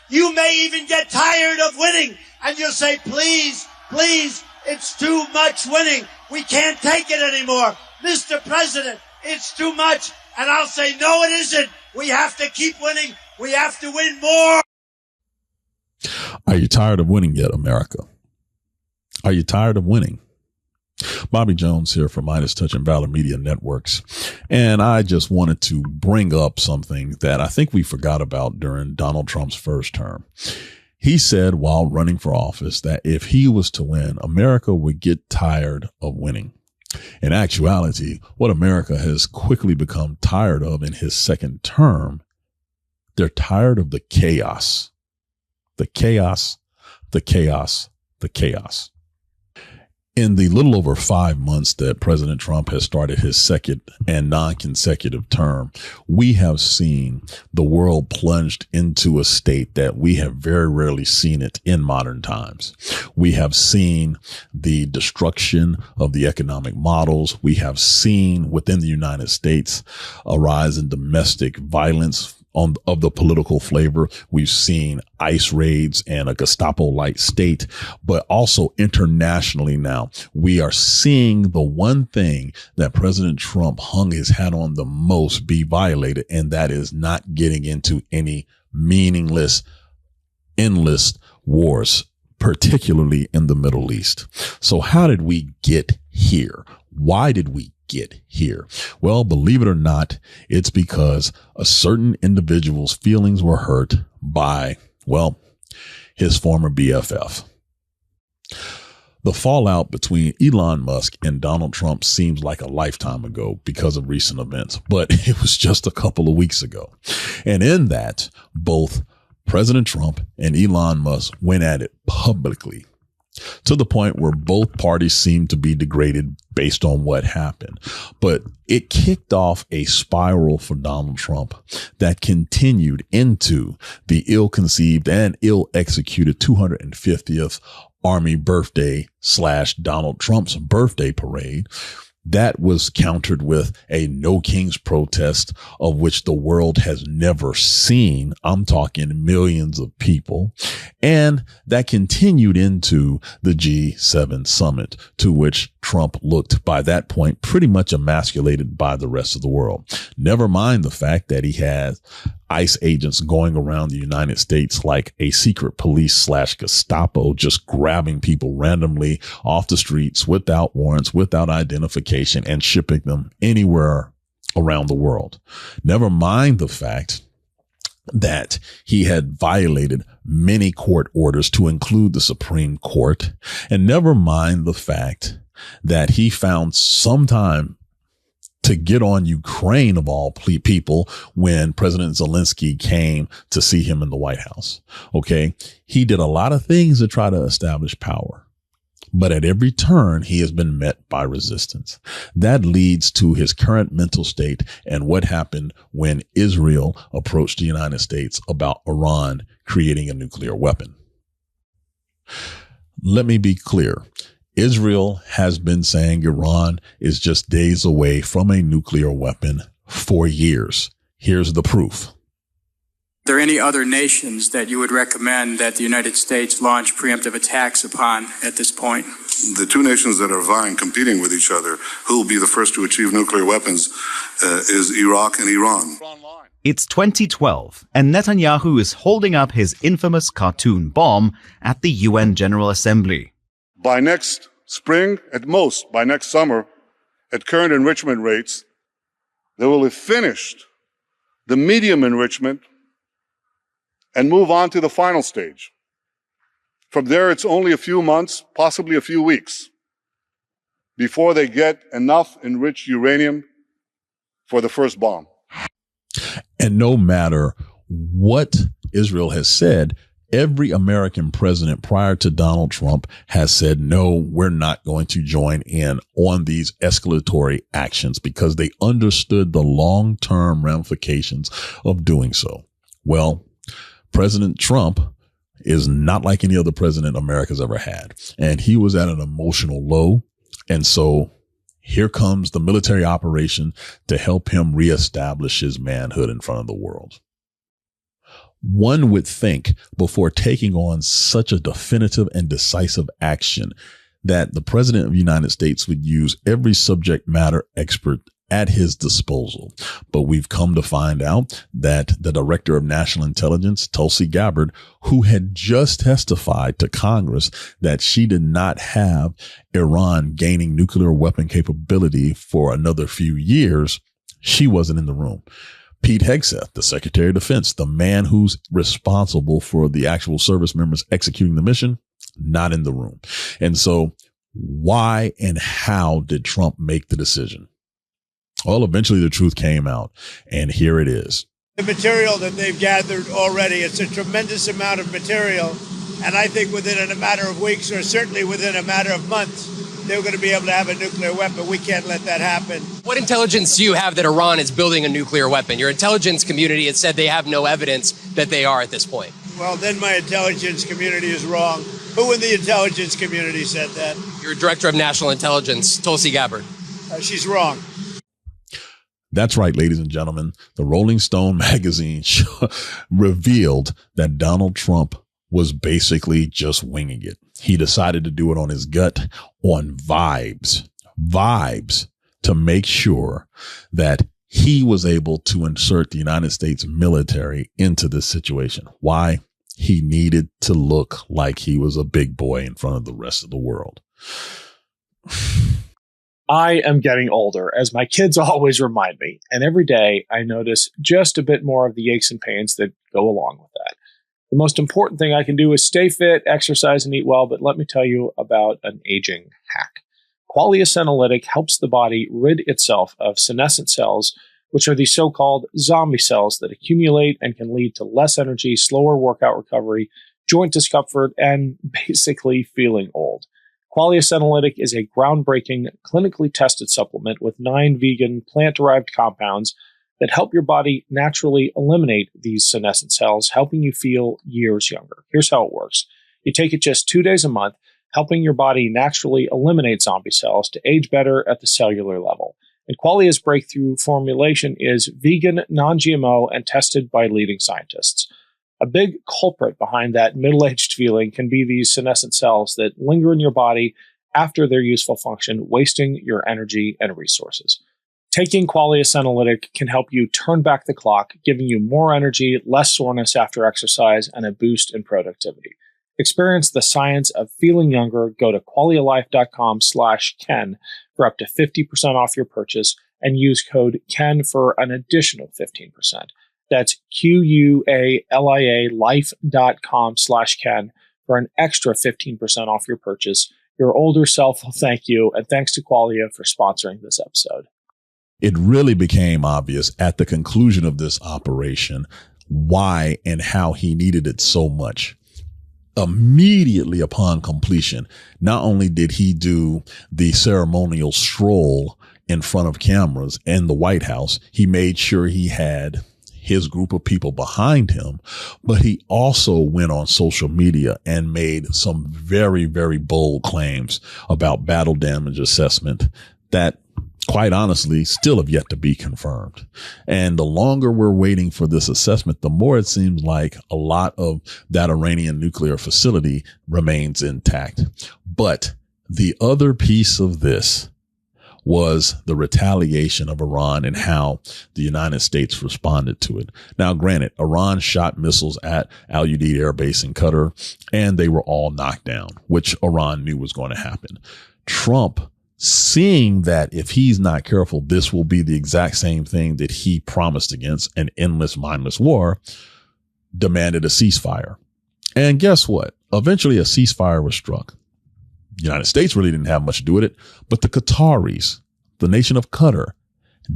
You may even get tired of winning, and you'll say, please, please, it's too much winning. We can't take it anymore. Mr. President, it's too much. And I'll say, no, it isn't. We have to keep winning. We have to win more. Are you tired of winning yet, America? Are you tired of winning? Bobby Jones here from MeidasTouch and Valor Media Networks. And I just wanted to bring up something that I think we forgot about during Donald Trump's first term. He said while running for office that if he was to win, America would get tired of winning. In actuality, what America has quickly become tired of in his second term, they're tired of the chaos. The chaos, the chaos, the chaos. In the little over 5 months that President Trump has started his second and non-consecutive term, we have seen the world plunged into a state that we have very rarely seen it in modern times. We have seen the destruction of the economic models. We have seen within the United States a rise in domestic violence of the political flavor. We've seen ICE raids and a Gestapo-like state, but also internationally now, we are seeing the one thing that President Trump hung his hat on the most be violated, and that is not getting into any meaningless, endless wars, particularly in the Middle East. So how did we get here? Why did we get here? Well, believe it or not, it's because a certain individual's feelings were hurt by, well, his former BFF. The fallout between Elon Musk and Donald Trump seems like a lifetime ago because of recent events, but it was just a couple of weeks ago. And in that, both President Trump and Elon Musk went at it publicly, to the point where both parties seemed to be degraded based on what happened. But it kicked off a spiral for Donald Trump that continued into the ill-conceived and ill-executed 250th Army birthday / Donald Trump's birthday parade. That was countered with a No Kings protest, of which the world has never seen. I'm talking millions of people. And that continued into the G7 summit, to which Trump looked by that point pretty much emasculated by the rest of the world. Never mind the fact that he had ICE agents going around the United States like a secret police / Gestapo, just grabbing people randomly off the streets without warrants, without identification, and shipping them anywhere around the world. Never mind the fact that he had violated many court orders to include the Supreme Court. And never mind the fact that he found some time to get on Ukraine, of all people, when President Zelensky came to see him in the White House. Okay. He did a lot of things to try to establish power, but at every turn, he has been met by resistance. That leads to his current mental state and what happened when Israel approached the United States about Iran creating a nuclear weapon. Let me be clear. Israel has been saying Iran is just days away from a nuclear weapon for years. Here's the proof. Are there any other nations that you would recommend that the United States launch preemptive attacks upon at this point? The two nations that are vying, competing with each other, who will be the first to achieve nuclear weapons, is Iraq and Iran. It's 2012, and Netanyahu is holding up his infamous cartoon bomb at the UN General Assembly. By next spring, at most by next summer, at current enrichment rates, they will have finished the medium enrichment and move on to the final stage. From there, it's only a few months, possibly a few weeks, before they get enough enriched uranium for the first bomb. And no matter what Israel has said, every American president prior to Donald Trump has said, no, we're not going to join in on these escalatory actions because they understood the long-term ramifications of doing so. Well, President Trump is not like any other president America's ever had, and he was at an emotional low. And so here comes the military operation to help him reestablish his manhood in front of the world. One would think before taking on such a definitive and decisive action that the president of the United States would use every subject matter expert at his disposal. But we've come to find out that the director of national intelligence, Tulsi Gabbard, who had just testified to Congress that she did not have Iran gaining nuclear weapon capability for another few years, she wasn't in the room. Pete Hegseth, the Secretary of Defense, the man who's responsible for the actual service members executing the mission, not in the room. And so why and how did Trump make the decision? Well, eventually the truth came out, and here it is. The material that they've gathered already, it's a tremendous amount of material. And I think within a matter of weeks, or certainly within a matter of months, they're going to be able to have a nuclear weapon. We can't let that happen. What intelligence do you have that Iran is building a nuclear weapon? Your intelligence community has said they have no evidence that they are at this point. Well, then my intelligence community is wrong. Who in the intelligence community said that? Your director of national intelligence, Tulsi Gabbard. She's wrong. That's right, ladies and gentlemen. The Rolling Stone magazine revealed that Donald Trump was basically just winging it. He decided to do it on his gut, on vibes to make sure that he was able to insert the United States military into this situation. Why? He needed to look like he was a big boy in front of the rest of the world. I am getting older, as my kids always remind me, and every day I notice just a bit more of the aches and pains that go along with that. The most important thing I can do is stay fit, exercise, and eat well, but let me tell you about an aging hack. Qualia Senolytic helps the body rid itself of senescent cells, which are the so-called zombie cells that accumulate and can lead to less energy, slower workout recovery, joint discomfort, and basically feeling old. Qualia Senolytic is a groundbreaking, clinically tested supplement with 9 vegan, plant-derived compounds that help your body naturally eliminate these senescent cells, helping you feel years younger. Here's how it works. You take it just 2 days a month, helping your body naturally eliminate zombie cells to age better at the cellular level. And Qualia's breakthrough formulation is vegan, non-GMO, and tested by leading scientists. A big culprit behind that middle-aged feeling can be these senescent cells that linger in your body after their useful function, wasting your energy and resources. Taking Qualia Senolytic can help you turn back the clock, giving you more energy, less soreness after exercise, and a boost in productivity. Experience the science of feeling younger. Go to qualialife.com/Ken for up to 50% off your purchase and use code KEN for an additional 15%. That's QUALIA life.com/Ken for an extra 15% off your purchase. Your older self will thank you, and thanks to Qualia for sponsoring this episode. It really became obvious at the conclusion of this operation why and how he needed it so much. Immediately upon completion, not only did he do the ceremonial stroll in front of cameras in the White House, he made sure he had his group of people behind him, but he also went on social media and made some very, very bold claims about battle damage assessment that, quite honestly, still have yet to be confirmed. And the longer we're waiting for this assessment, the more it seems like a lot of that Iranian nuclear facility remains intact. But the other piece of this was the retaliation of Iran and how the United States responded to it. Now, granted, Iran shot missiles at Al Udeid Air Base in Qatar, and they were all knocked down, which Iran knew was going to happen. Trump, seeing that if he's not careful, this will be the exact same thing that he promised against, an endless, mindless war, demanded a ceasefire. And guess what? Eventually a ceasefire was struck. The United States really didn't have much to do with it, but the Qataris, the nation of Qatar,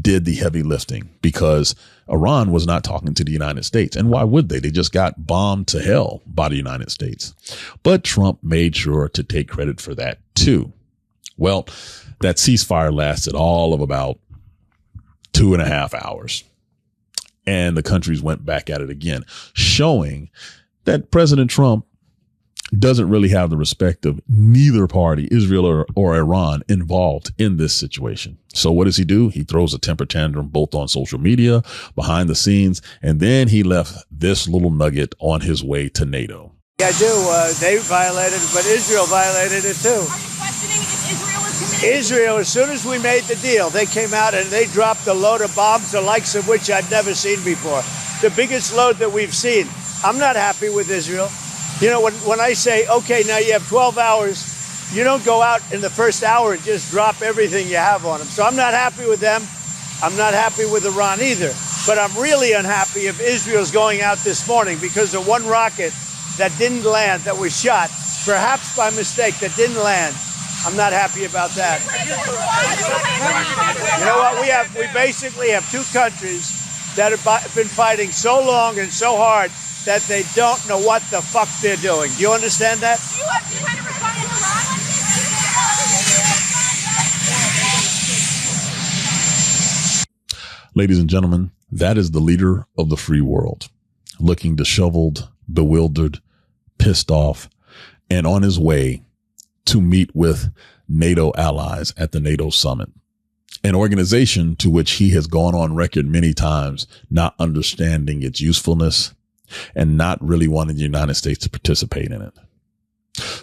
did the heavy lifting because Iran was not talking to the United States. And why would they? They just got bombed to hell by the United States. But Trump made sure to take credit for that too. Well, that ceasefire lasted all of about 2.5 hours. And the countries went back at it again, showing that President Trump doesn't really have the respect of neither party, Israel or Iran, involved in this situation. So what does he do? He throws a temper tantrum both on social media, behind the scenes, and then he left this little nugget on his way to NATO. I do. They violated it, but Israel violated it too. Are you questioning if Israel was committed? Israel, as soon as we made the deal, they came out and they dropped a load of bombs, the likes of which I'd never seen before. The biggest load that we've seen. I'm not happy with Israel. You know, when I say, okay, now you have 12 hours, you don't go out in the first hour and just drop everything you have on them. So I'm not happy with them. I'm not happy with Iran either. But I'm really unhappy if Israel's going out this morning because of one rocket that didn't land, that was shot, perhaps by mistake, that didn't land. I'm not happy about that. You know what? We basically have two countries that have been fighting so long and so hard that they don't know what the fuck they're doing. Do you understand that? Do you kind of respond to Iran like this? Ladies and gentlemen, that is the leader of the free world, looking disheveled, bewildered, pissed off, and on his way to meet with NATO allies at the NATO summit, an organization to which he has gone on record many times, not understanding its usefulness and not really wanting the United States to participate in it.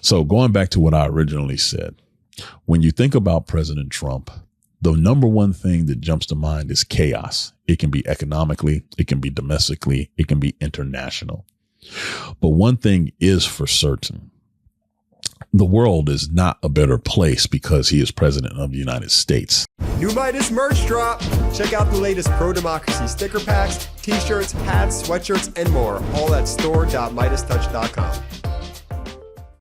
So going back to what I originally said, when you think about President Trump, the number one thing that jumps to mind is chaos. It can be economically, it can be domestically, it can be international. But one thing is for certain. The world is not a better place because he is president of the United States. New Meidas merch drop. Check out the latest pro-democracy sticker packs, t-shirts, hats, sweatshirts, and more. All at store.MeidasTouch.com.